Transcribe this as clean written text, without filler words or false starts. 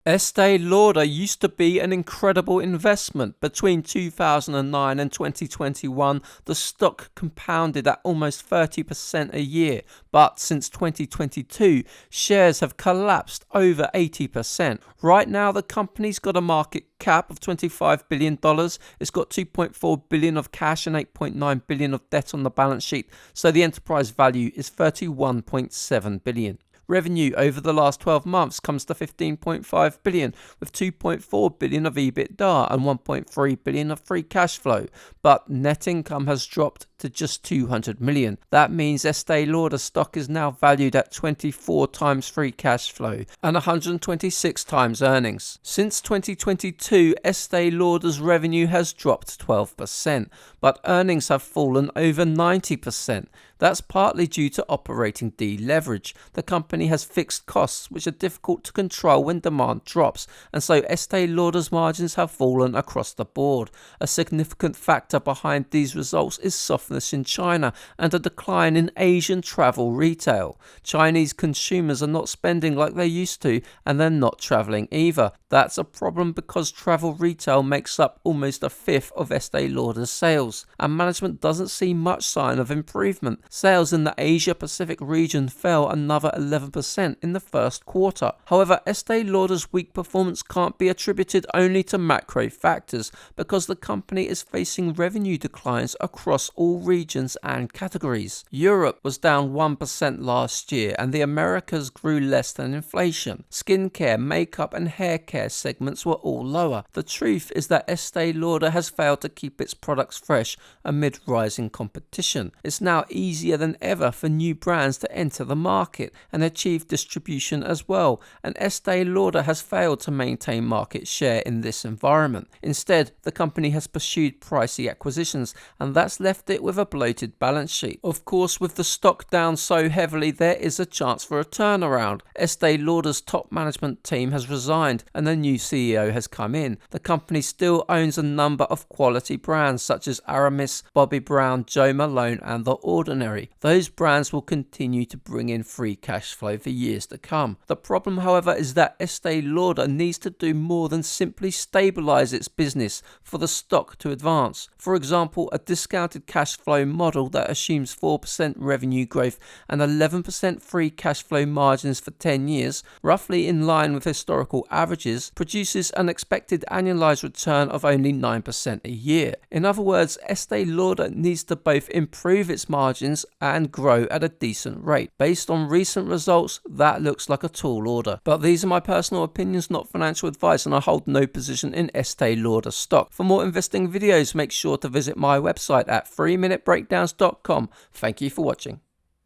Estee Lauder used to be an incredible investment. Between 2009 and 2021, the stock compounded at almost 30% a year, but since 2022, shares have collapsed over 80%. Right now, the company's got a market cap of $25 billion. It's got $2.4 billion of cash and $8.9 billion of debt on the balance sheet, so the enterprise value is $31.7 billion. Revenue over the last 12 months comes to $15.5 billion, with $2.4 billion of ebitda and $1.3 billion of free cash flow. But net income has dropped to just $200 million. That means Estee Lauder stock is now valued at 24 times free cash flow and 126 times earnings. Since 2022, Estee Lauder's revenue has dropped 12%, but earnings have fallen over 90%. That's partly due to operating deleverage. The company has fixed costs which are difficult to control when demand drops, and so Estee Lauder's margins have fallen across the board. A significant factor behind these results is softness in China and a decline in Asian travel retail. Chinese consumers are not spending like they used to, and they're not traveling either. That's a problem because travel retail makes up almost a fifth of Estee Lauder's sales, and management doesn't see much sign of improvement. Sales in the Asia-Pacific region fell another 11% in the first quarter. However, Estee Lauder's weak performance can't be attributed only to macro factors, because the company is facing revenue declines across all regions and categories. Europe was down 1% last year, and the Americas grew less than inflation. Skincare, makeup, and hair care segments were all lower. The truth is that Estee Lauder has failed to keep its products fresh amid rising competition. It's now easier than ever for new brands to enter the market and achieve distribution as well, and Estee Lauder has failed to maintain market share in this environment. Instead, the company has pursued pricey acquisitions, and that's left it with a bloated balance sheet. Of course, with the stock down so heavily, there is a chance for a turnaround. Estee Lauder's top management team has resigned and a new CEO has come in. The company still owns a number of quality brands such as Aramis, Bobbi Brown, Jo Malone, and The Ordinary. Those brands will continue to bring in free cash flow for years to come. The problem, however, is that Estee Lauder needs to do more than simply stabilize its business for the stock to advance. For example, a discounted cash flow model that assumes 4% revenue growth and 11% free cash flow margins for 10 years, roughly in line with historical averages, produces an expected annualized return of only 9% a year. In other words, Estee Lauder needs to both improve its margins and grow at a decent rate. Based on recent results, that looks like a tall order. But these are my personal opinions, not financial advice, and I hold no position in Estee Lauder stock. For more investing videos, make sure to visit my website at 3minutebreakdowns.com. Thank you for watching.